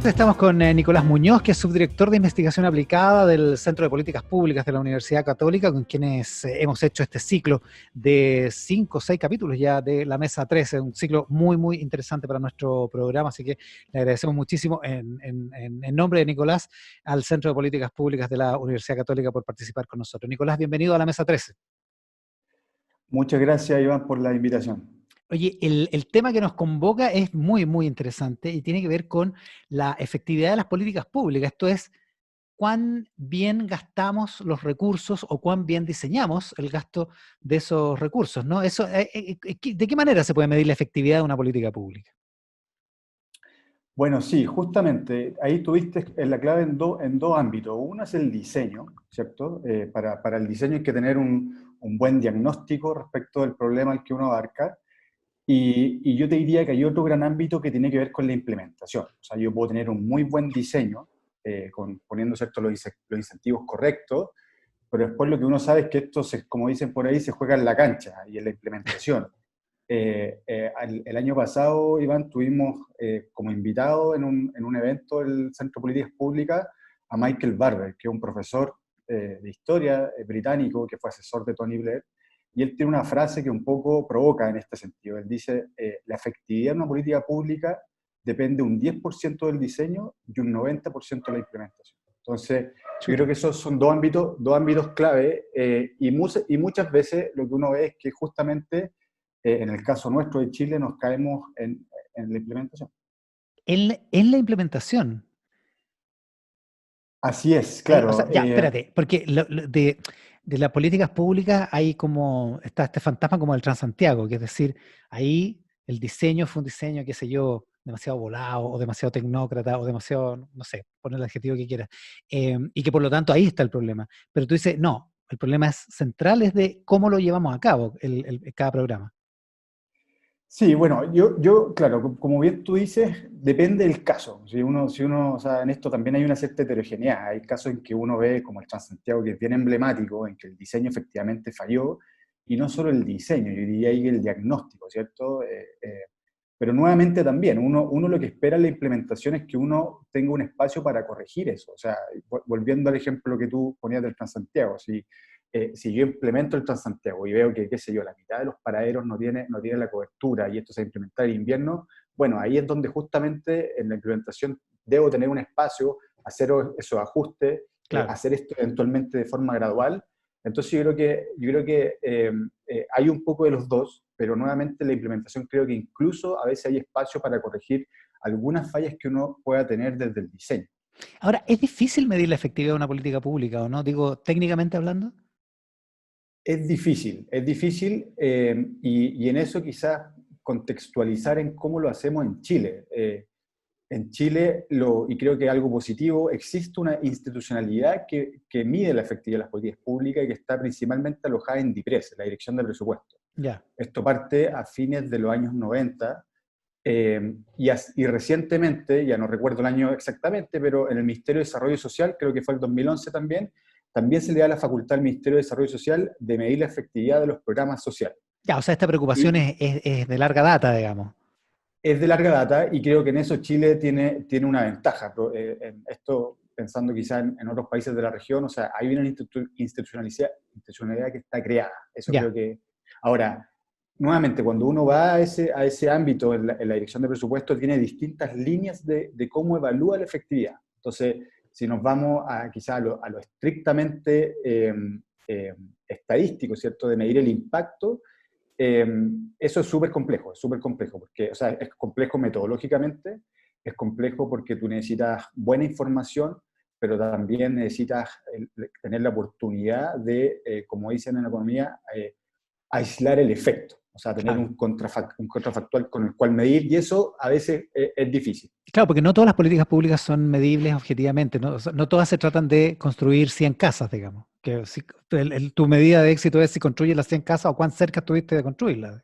Estamos con Nicolás Muñoz, que es subdirector de investigación aplicada del Centro de Políticas Públicas de la Universidad Católica, con quienes hemos hecho este ciclo de 5 o 6 capítulos ya de la Mesa 13, un ciclo muy, muy interesante para nuestro programa, así que le agradecemos muchísimo en nombre de Nicolás al Centro de Políticas Públicas de la Universidad Católica por participar con nosotros. Nicolás, bienvenido a la Mesa 13. Muchas gracias, Iván, por la invitación. Oye, el tema que nos convoca es muy, muy interesante y tiene que ver con la efectividad de las políticas públicas. Esto es, cuán bien gastamos los recursos o cuán bien diseñamos el gasto de esos recursos, ¿no? Eso, ¿de qué manera se puede medir la efectividad de una política pública? Bueno, sí, justamente ahí tuviste la clave en dos ámbitos. Uno es el diseño, ¿cierto? Para el diseño hay que tener un buen diagnóstico respecto del problema al que uno abarca. Y yo te diría que hay otro gran ámbito que tiene que ver con la implementación. O sea, yo puedo tener un muy buen diseño, poniendo, ¿cierto?, los incentivos correctos, pero después lo que uno sabe es que esto, como dicen por ahí, se juega en la cancha y en la implementación. El año pasado, Iván, tuvimos como invitado en un evento del Centro de Políticas Públicas a Michael Barber, que es un profesor de historia británico que fue asesor de Tony Blair, y él tiene una frase que un poco provoca en este sentido. Él dice, la efectividad de una política pública depende un 10% del diseño y un 90% de la implementación. Entonces, yo creo que esos son dos ámbitos clave, y muchas veces lo que uno ve es que justamente en el caso nuestro de Chile nos caemos en la implementación. En la implementación. Así es, O sea, claro. ya, espérate, porque de las políticas públicas hay como, está este fantasma como del Transantiago, que es decir, ahí el diseño fue un diseño, qué sé yo, demasiado volado, o demasiado tecnócrata, o demasiado, no sé, pon el adjetivo que quieras, y que por lo tanto ahí está el problema. Pero tú dices, no, el problema es central, es de cómo lo llevamos a cabo cada programa. Sí, bueno, claro, como bien tú dices, depende del caso. O sea, en esto también hay una cierta heterogeneidad. Hay casos en que uno ve, como el Transantiago, que es bien emblemático, en que el diseño efectivamente falló, y no solo el diseño, yo diría ahí el diagnóstico, ¿cierto? Pero nuevamente también, uno lo que espera en la implementación es que uno tenga un espacio para corregir eso. O sea, volviendo al ejemplo que tú ponías del Transantiago, si yo implemento el Transantiago y veo que, qué sé yo, la mitad de los paraderos no tiene la cobertura y esto se va a implementar en invierno, bueno, ahí es donde justamente en la implementación debo tener un espacio, hacer esos ajustes, Claro. hacer esto eventualmente de forma gradual. Entonces yo creo que hay un poco de los dos, pero nuevamente en la implementación creo que incluso a veces hay espacio para corregir algunas fallas que uno pueda tener desde el diseño. Ahora, ¿es difícil medir la efectividad de una política pública o no? Digo, técnicamente hablando. Es difícil, y en eso quizás contextualizar en cómo lo hacemos en Chile. En Chile, y creo que algo positivo, existe una institucionalidad que mide la efectividad de las políticas públicas y que está principalmente alojada en DIPRES, la Dirección de Presupuesto. Ya. Esto parte a fines de los años 90, y recientemente, ya no recuerdo el año exactamente, pero en el Ministerio de Desarrollo Social, creo que fue el 2011 también se le da la facultad al Ministerio de Desarrollo Social de medir la efectividad de los programas sociales. Ya, o sea, esta preocupación Y es de larga data, digamos. es de larga data y creo que en eso Chile tiene una ventaja. En esto, pensando quizá en otros países de la región, o sea, hay una institucionalidad que está creada. Eso Ya. creo que... Ahora, nuevamente, cuando uno va a ese ámbito en la dirección de presupuesto, tiene distintas líneas de cómo evalúa la efectividad. Entonces, si nos vamos quizá a lo estrictamente eh, estadístico, ¿cierto?, de medir el impacto, eso es súper complejo, porque, o sea, es complejo metodológicamente, es complejo porque tú necesitas buena información, pero también necesitas tener la oportunidad de, como dicen en la economía, aislar el efecto, o sea, tener Claro. un contrafactual con el cual medir, y eso a veces es difícil. Claro, porque no todas las políticas públicas son medibles objetivamente, ¿no? O sea, no todas se tratan de construir 100 casas, digamos. Que si, tu medida de éxito es si construyes las 100 casas o cuán cerca estuviste de construirlas.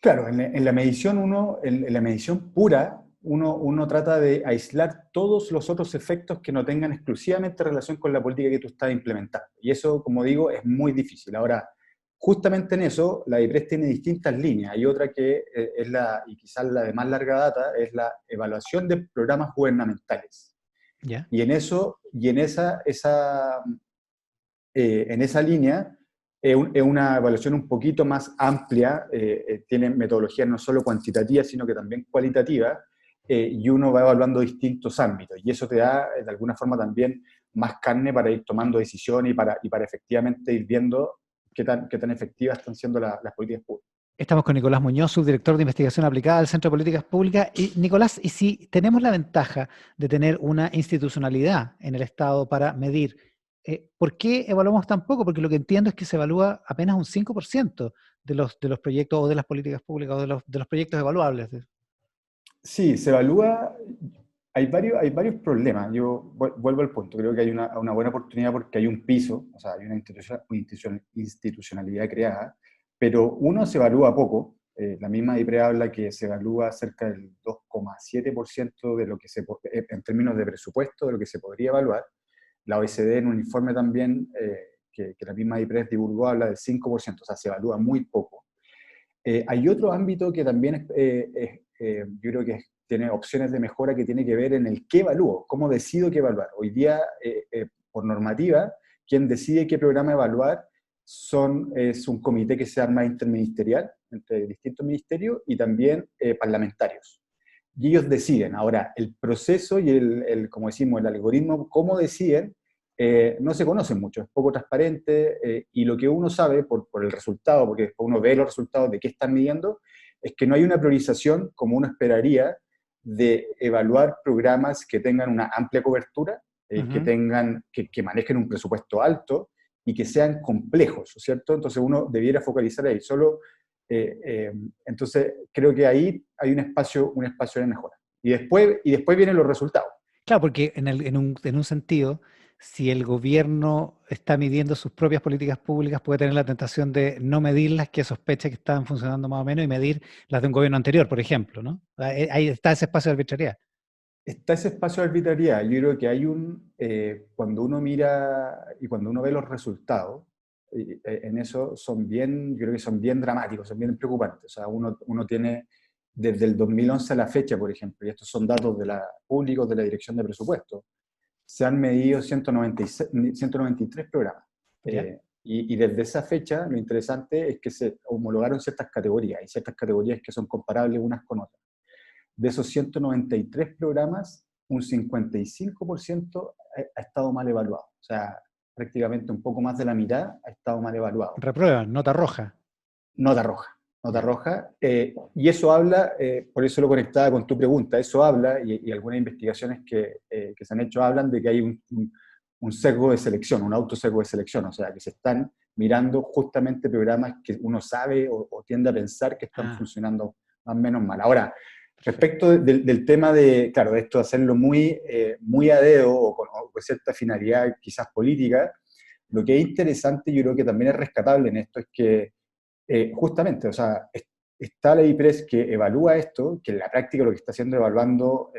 Claro, en la medición pura, uno trata de aislar todos los otros efectos que no tengan exclusivamente relación con la política que tú estás implementando. Y eso, como digo, es muy difícil. Ahora, justamente en eso, la IPRES tiene distintas líneas. Hay otra que es y quizás la de más larga data, es la evaluación de programas gubernamentales. ¿Ya? Y en eso, y en esa línea, es una evaluación un poquito más amplia, tiene metodologías no solo cuantitativas, sino que también cualitativas, y uno va evaluando distintos ámbitos, y eso te da, de alguna forma, también más carne para ir tomando decisiones y para efectivamente ir viendo qué tan efectivas están siendo las políticas públicas. Estamos con Nicolás Muñoz, subdirector de investigación aplicada del Centro de Políticas Públicas. Y Nicolás, ¿y si tenemos la ventaja de tener una institucionalidad en el Estado para medir, por qué evaluamos tan poco? Porque lo que entiendo es que se evalúa apenas un 5% de los proyectos o de las políticas públicas o de los proyectos evaluables. Sí, se evalúa, hay varios problemas. Yo vuelvo al punto, creo que hay una buena oportunidad porque hay un piso, o sea, hay una institucionalidad creada, pero uno se evalúa poco. La misma IPRE habla que se evalúa cerca del 2,7% de lo que en términos de presupuesto, de lo que se podría evaluar. La OECD en un informe también, que la misma IPRE divulgó, habla del 5%, o sea, se evalúa muy poco. Hay otro ámbito que también yo creo que tiene opciones de mejora que tiene que ver en el qué evalúo, cómo decido qué evaluar. Hoy día, por normativa, quien decide qué programa evaluar es un comité que se arma interministerial entre distintos ministerios y también parlamentarios. Y ellos deciden. Ahora, el proceso y como decimos, el algoritmo, cómo deciden, no se conocen mucho, es poco transparente, y lo que uno sabe por el resultado, porque después uno ve los resultados de qué están midiendo, es que no hay una priorización como uno esperaría de evaluar programas que tengan una amplia cobertura, que manejen un presupuesto alto y que sean complejos, ¿cierto? Entonces uno debiera focalizar ahí. Entonces creo que ahí hay un espacio de mejora. Y después vienen los resultados. Claro, porque en un sentido, si el gobierno está midiendo sus propias políticas públicas, puede tener la tentación de no medir las que sospecha que están funcionando más o menos y medir las de un gobierno anterior, por ejemplo, ¿no? Ahí está ese espacio de arbitrariedad. Está ese espacio de arbitrariedad. Yo creo que cuando uno mira y cuando uno ve los resultados, en eso yo creo que son bien dramáticos, son bien preocupantes. O sea, uno tiene desde el 2011 a la fecha, por ejemplo, y estos son datos públicos de la Dirección de Presupuesto, se han medido 193 programas. ¿Ya? Y desde esa fecha, lo interesante es que se homologaron ciertas categorías, y ciertas categorías que son comparables unas con otras. De esos 193 programas, un 55% ha estado mal evaluado. O sea, prácticamente un poco más de la mitad ha estado mal evaluado. Reprueban, nota roja. Nota roja. Nota Ya. roja. Y eso habla, por eso lo conectaba con tu pregunta, eso habla, y algunas investigaciones que se han hecho hablan de que hay un sesgo de selección, un autosesgo de selección, o sea, que se están mirando justamente programas que uno sabe o tiende a pensar que están funcionando más o menos mal. Ahora, Perfecto. respecto del tema claro, de esto de hacerlo muy a dedo o con cierta finalidad quizás política, lo que es interesante, yo creo que también es rescatable en esto, es que justamente, o sea, está la IPRES que evalúa esto, que en la práctica lo que está haciendo es evaluando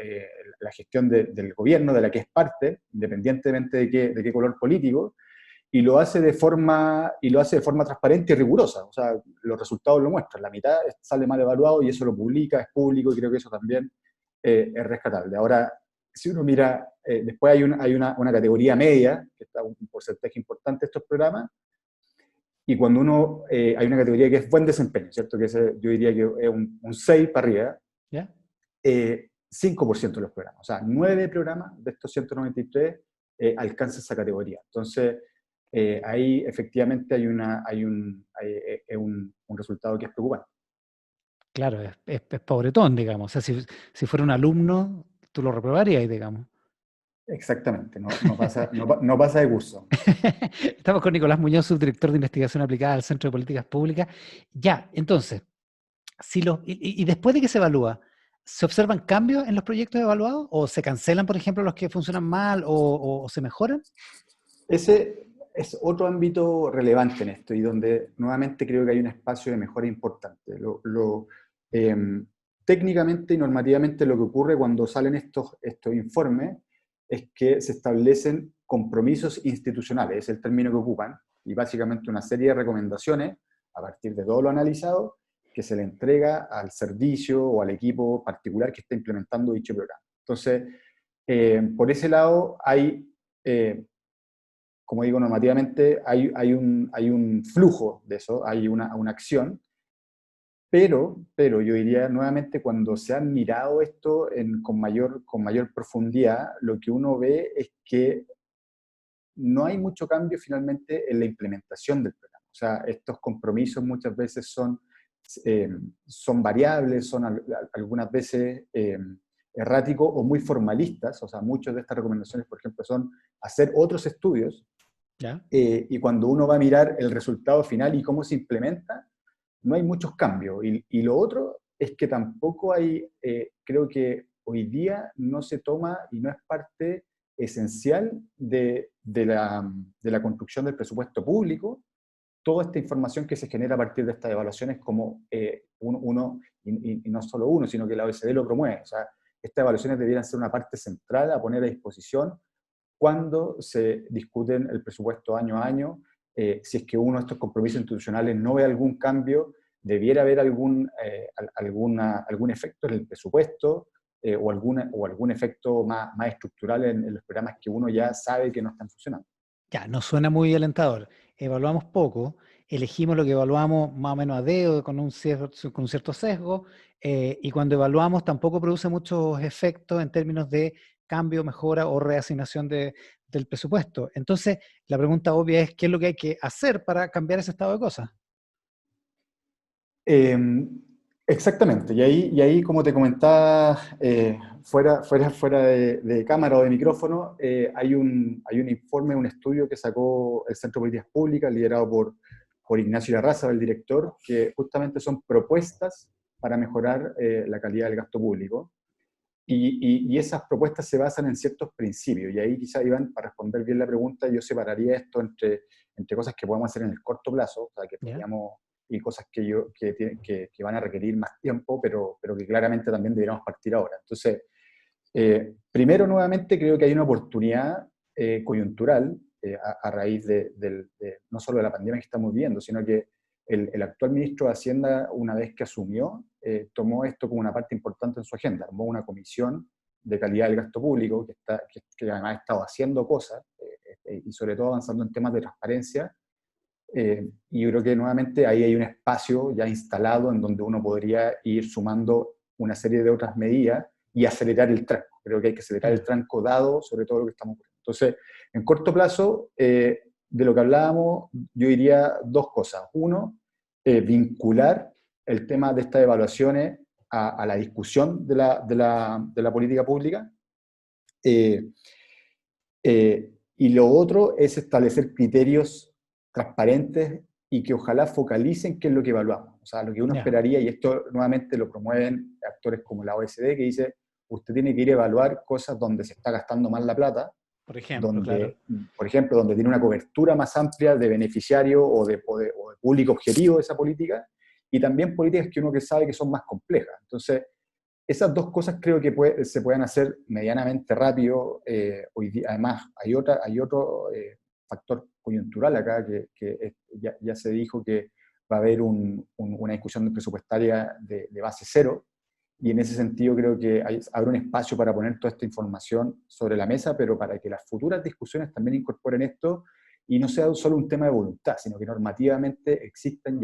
la gestión del gobierno, de la que es parte, independientemente de qué color político, y lo hace de forma transparente y rigurosa. O sea, los resultados lo muestran. La mitad sale mal evaluado y eso lo publica, es público, y creo que eso también es rescatable. Ahora, si uno mira, después hay una categoría media, que está un porcentaje importante de estos programas, y cuando hay una categoría que es buen desempeño, ¿cierto? Yo diría que es un 6 para arriba, ¿Ya? 5% de los programas. O sea, 9 programas de estos 193 alcanzan esa categoría. Entonces, ahí efectivamente hay un resultado que es preocupante. Claro, es pobretón, digamos. O sea, si fuera un alumno, tú lo reprobarías, digamos. Exactamente, no pasa de curso. Estamos con Nicolás Muñoz, subdirector de investigación aplicada al Centro de Políticas Públicas. Ya, entonces, y después de que se evalúa, ¿se observan cambios en los proyectos evaluados? ¿O se cancelan, por ejemplo, los que funcionan mal o se mejoran? Ese es otro ámbito relevante en esto y donde nuevamente creo que hay un espacio de mejora importante. Em, Técnicamente y normativamente lo que ocurre cuando salen estos informes es que se establecen compromisos institucionales, es el término que ocupan, y básicamente una serie de recomendaciones a partir de todo lo analizado, que se le entrega al servicio o al equipo particular que está implementando dicho programa. Entonces, por ese lado hay, como digo, normativamente hay un flujo de eso, hay una acción, pero yo diría nuevamente, cuando se han mirado esto con mayor profundidad, lo que uno ve es que no hay mucho cambio finalmente en la implementación del programa. O sea, estos compromisos muchas veces eh, son variables, son algunas veces erráticos o muy formalistas. O sea, muchas de estas recomendaciones, por ejemplo, son hacer otros estudios, ¿Ya? y cuando uno va a mirar el resultado final y cómo se implementa, no hay muchos cambios. Y lo otro es que tampoco hay, creo que hoy día no se toma y no es parte esencial de la construcción del presupuesto público, toda esta información que se genera a partir de estas evaluaciones, como y no solo uno, sino que la OECD lo promueve. O sea, estas evaluaciones debieran ser una parte central a poner a disposición cuando se discuten el presupuesto año a año. Si es que uno de estos compromisos institucionales no ve algún cambio, debiera haber algún efecto en el presupuesto, o algún efecto más estructural en los programas que uno ya sabe que no están funcionando. Ya, nos suena muy alentador. Evaluamos poco, elegimos lo que evaluamos más o menos a dedo, con un cierto sesgo, y cuando evaluamos tampoco produce muchos efectos en términos de cambio, mejora o reasignación del presupuesto. Entonces, la pregunta obvia es, ¿qué es lo que hay que hacer para cambiar ese estado de cosas? Eh, Exactamente, y ahí como te comentaba, fuera de cámara o de micrófono, hay un informe, un estudio que sacó el Centro de Políticas Públicas, liderado por Ignacio Larraza, el director, que justamente son propuestas para mejorar la calidad del gasto público. Y esas propuestas se basan en ciertos principios, y ahí quizá, Iván, para responder bien la pregunta, yo separaría esto entre cosas que podemos hacer en el corto plazo, o sea, que ¿Ya? podríamos, y cosas que van a requerir más tiempo, pero que claramente también deberíamos partir ahora. Entonces, primero, nuevamente, creo que hay una oportunidad coyuntural, a raíz no solo de la pandemia que estamos viviendo, sino que el actual ministro de Hacienda, una vez que asumió, tomó esto como una parte importante en su agenda. Armó una comisión de calidad del gasto público que además ha estado haciendo cosas, y sobre todo avanzando en temas de transparencia. Y yo creo que nuevamente ahí hay un espacio ya instalado en donde uno podría ir sumando una serie de otras medidas y acelerar el tranco. Creo que hay que acelerar el Ya. tranco dado sobre todo lo que estamos ocurriendo. Entonces, en corto plazo, de lo que hablábamos, yo diría dos cosas. Uno, vincular el tema de estas evaluaciones a la discusión de la política pública. Eh, y lo otro es establecer criterios transparentes y que ojalá focalicen qué es lo que evaluamos. O sea, lo que uno Ya. esperaría, y esto nuevamente lo promueven actores como la OECD, que dice, usted tiene que ir a evaluar cosas donde se está gastando más la plata, Por ejemplo, claro. donde, por ejemplo, donde tiene una cobertura más amplia de beneficiario o de público objetivo de esa política, y también políticas que uno que sabe que son más complejas. Entonces, esas dos cosas creo que se pueden hacer medianamente rápido. Hoy día, además, hay otro factor coyuntural acá, que ya se dijo que va a haber una discusión presupuestaria de base cero, y en ese sentido creo que habrá un espacio para poner toda esta información sobre la mesa, pero para que las futuras discusiones también incorporen esto y no sea solo un tema de voluntad, sino que normativamente existan,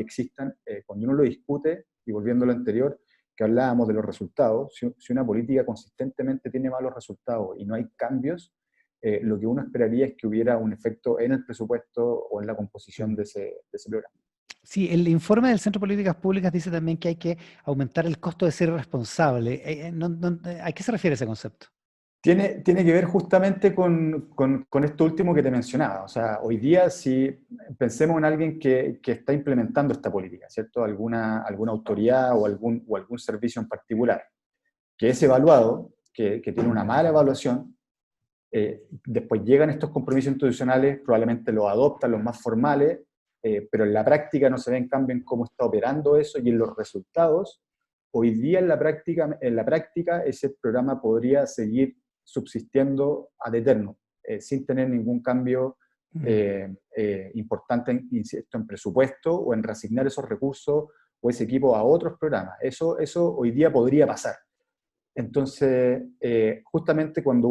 cuando uno lo discute, y volviendo a lo anterior, que hablábamos de los resultados. Si una política consistentemente tiene malos resultados y no hay cambios, lo que uno esperaría es que hubiera un efecto en el presupuesto o en la composición Mm. de ese programa. Sí, el informe del Centro de Políticas Públicas dice también que hay que aumentar el costo de ser responsable. ¿A qué se refiere ese concepto? Tiene que ver justamente con esto último que te mencionaba. O sea, hoy día, si pensemos en alguien que está implementando esta política, ¿cierto? Alguna autoridad o algún servicio en particular, que es evaluado, que tiene una mala evaluación. Después llegan estos compromisos institucionales, probablemente los adoptan los más formales, pero en la práctica no se ve en cambio en cómo está operando eso y en los resultados. Hoy día en la práctica ese programa podría seguir subsistiendo ad eterno, sin tener ningún cambio Mm. importante, insisto, en presupuesto o en reasignar esos recursos o ese equipo a otros programas. Eso hoy día podría pasar. Entonces, justamente cuando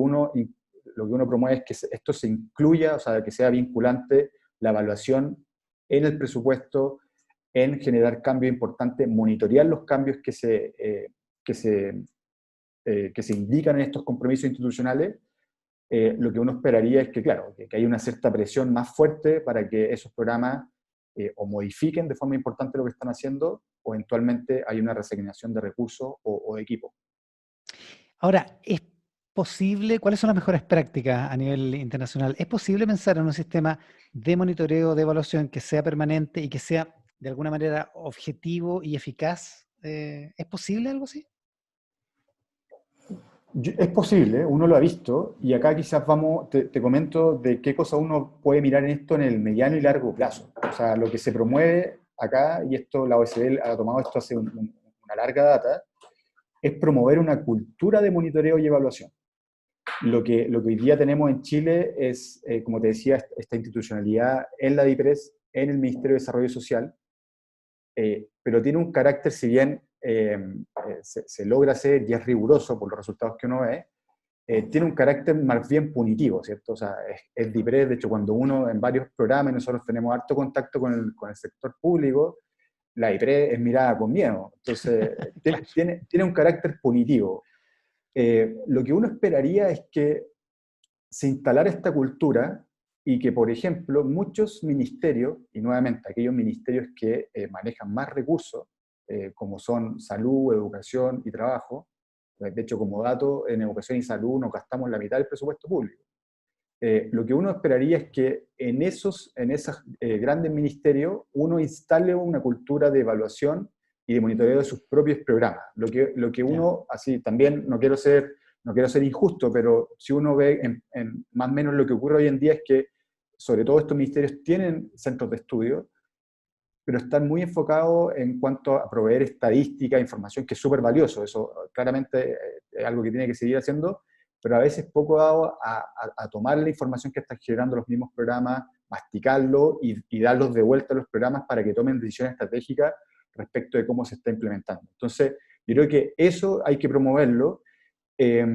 lo que uno promueve es que esto se incluya, o sea, que sea vinculante la evaluación en el presupuesto, en generar cambios importantes, monitorear los cambios que se, que se indican en estos compromisos institucionales. Lo que uno esperaría es que, claro, que haya una cierta presión más fuerte para que esos programas o modifiquen de forma importante lo que están haciendo, o eventualmente hay una reasignación de recursos o de equipo. Ahora, ¿es posible, cuáles son las mejores prácticas a nivel internacional? ¿Es posible pensar en un sistema de monitoreo, de evaluación que sea permanente y que sea de alguna manera objetivo y eficaz? ¿Es posible algo así? Es posible, uno lo ha visto, y acá quizás te comento de qué cosa uno puede mirar en esto en el mediano y largo plazo. O sea, lo que se promueve acá, y esto la OECD ha tomado esto hace una larga data, es promover una cultura de monitoreo y evaluación. Lo que hoy día tenemos en Chile es, como te decía, esta institucionalidad en la DIPRES, en el Ministerio de Desarrollo Social, pero tiene un carácter, si bien se logra hacer y es riguroso por los resultados que uno ve, tiene un carácter más bien punitivo, ¿cierto? O sea, es DIPRES, de hecho, cuando uno en varios programas, nosotros tenemos harto contacto con el sector público, la DIPRES es mirada con miedo. Entonces, Claro. tiene un carácter punitivo. Lo que uno esperaría es que se instalara esta cultura y que, por ejemplo, muchos ministerios, y nuevamente aquellos ministerios que manejan más recursos, como son salud, educación y trabajo, de hecho, como dato, en educación y salud nos gastamos la mitad del presupuesto público. Lo que uno esperaría es que en esos grandes ministerios uno instale una cultura de evaluación y de monitoreo de sus propios programas. Lo que Ya. uno, así también no quiero ser injusto, pero si uno ve en más o menos lo que ocurre hoy en día es que sobre todo estos ministerios tienen centros de estudio, pero están muy enfocados en cuanto a proveer estadística, información, que es súper valioso. Eso claramente es algo que tiene que seguir haciendo, pero a veces poco dado a tomar la información que están generando los mismos programas, masticarlo y darlos de vuelta a los programas para que tomen decisiones estratégicas respecto de cómo se está implementando. Entonces, yo creo que eso hay que promoverlo, eh,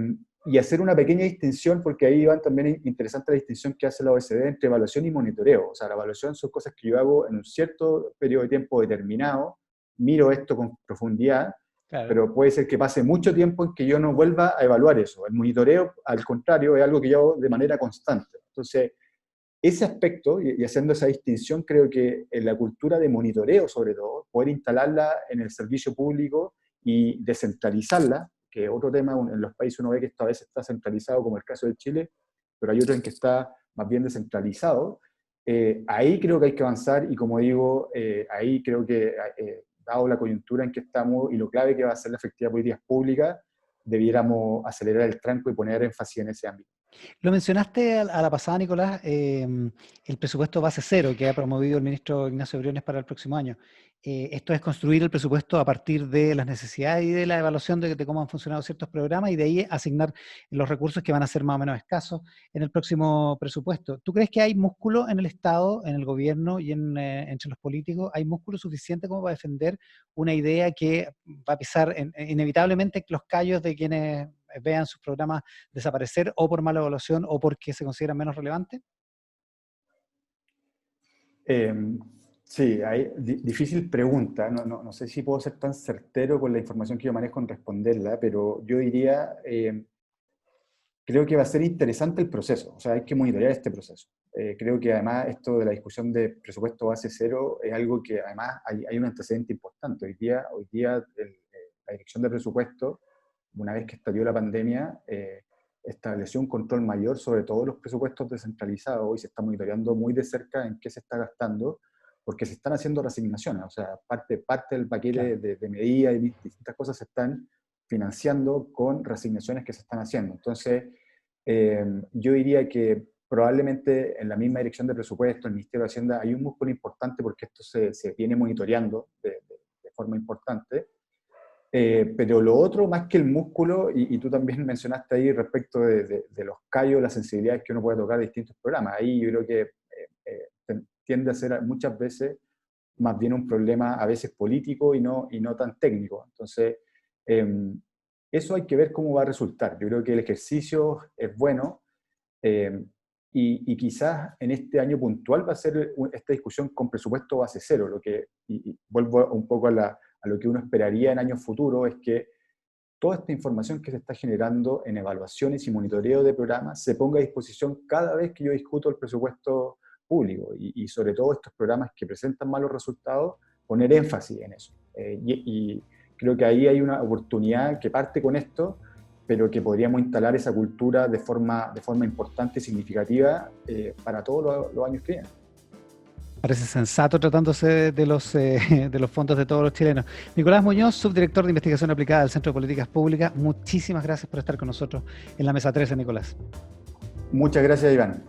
y hacer una pequeña distinción, porque ahí van también interesante la distinción que hace la OECD entre evaluación y monitoreo. O sea, la evaluación son cosas que yo hago en un cierto periodo de tiempo determinado, miro esto con profundidad, Claro. pero puede ser que pase mucho tiempo en que yo no vuelva a evaluar eso. El monitoreo, al contrario, es algo que yo hago de manera constante. Entonces, ese aspecto, y haciendo esa distinción, creo que en la cultura de monitoreo, sobre todo, poder instalarla en el servicio público y descentralizarla, que es otro tema, en los países uno ve que esto a veces está centralizado, como el caso de Chile, pero hay otro en que está más bien descentralizado. Ahí creo que hay que avanzar, y como digo, ahí creo que, dado la coyuntura en que estamos y lo clave que va a ser la efectividad de políticas públicas, debiéramos acelerar el tranco y poner énfasis en ese ámbito. Lo mencionaste a la pasada, Nicolás, el presupuesto base cero que ha promovido el ministro Ignacio Briones para el próximo año. Esto es construir el presupuesto a partir de las necesidades y de la evaluación de cómo han funcionado ciertos programas y de ahí asignar los recursos que van a ser más o menos escasos en el próximo presupuesto. ¿Tú crees que hay músculo en el Estado, en el gobierno y entre los políticos? ¿Hay músculo suficiente como para defender una idea que va a pisar inevitablemente los callos de quienes vean sus programas desaparecer o por mala evaluación o porque se consideran menos relevantes? Eh, sí, difícil pregunta. No sé si puedo ser tan certero con la información que yo manejo en responderla, pero yo diría, creo que va a ser interesante el proceso. O sea, hay que monitorear este proceso. Creo que además esto de la discusión de presupuesto base cero es algo que además hay un antecedente importante. Hoy día la dirección de presupuesto, una vez que estalló la pandemia, estableció un control mayor sobre todos los presupuestos descentralizados y se está monitoreando muy de cerca en qué se está gastando, porque se están haciendo reasignaciones. O sea, parte del paquete Claro. de medidas y distintas cosas se están financiando con reasignaciones que se están haciendo. Entonces, yo diría que probablemente en la misma dirección de presupuesto, el Ministerio de Hacienda, hay un músculo importante porque esto se viene monitoreando de forma importante. Pero lo otro, más que el músculo, y tú también mencionaste ahí respecto de los callos, las sensibilidades que uno puede tocar de distintos programas, ahí yo creo que tiende a ser muchas veces más bien un problema a veces político y no tan técnico. Entonces, eso hay que ver cómo va a resultar. Yo creo que el ejercicio es bueno, y quizás en este año puntual va a ser esta discusión con presupuesto base cero, y vuelvo un poco a lo que uno esperaría en años futuros, es que toda esta información que se está generando en evaluaciones y monitoreo de programas se ponga a disposición cada vez que yo discuto el presupuesto público, y sobre todo estos programas que presentan malos resultados, poner énfasis en eso. Y creo que ahí hay una oportunidad que parte con esto, pero que podríamos instalar esa cultura de forma importante y significativa para todos los años que vienen. Parece sensato tratándose de los fondos de todos los chilenos. Nicolás Muñoz, subdirector de Investigación Aplicada del Centro de Políticas Públicas, muchísimas gracias por estar con nosotros en la Mesa 13, Nicolás. Muchas gracias, Iván.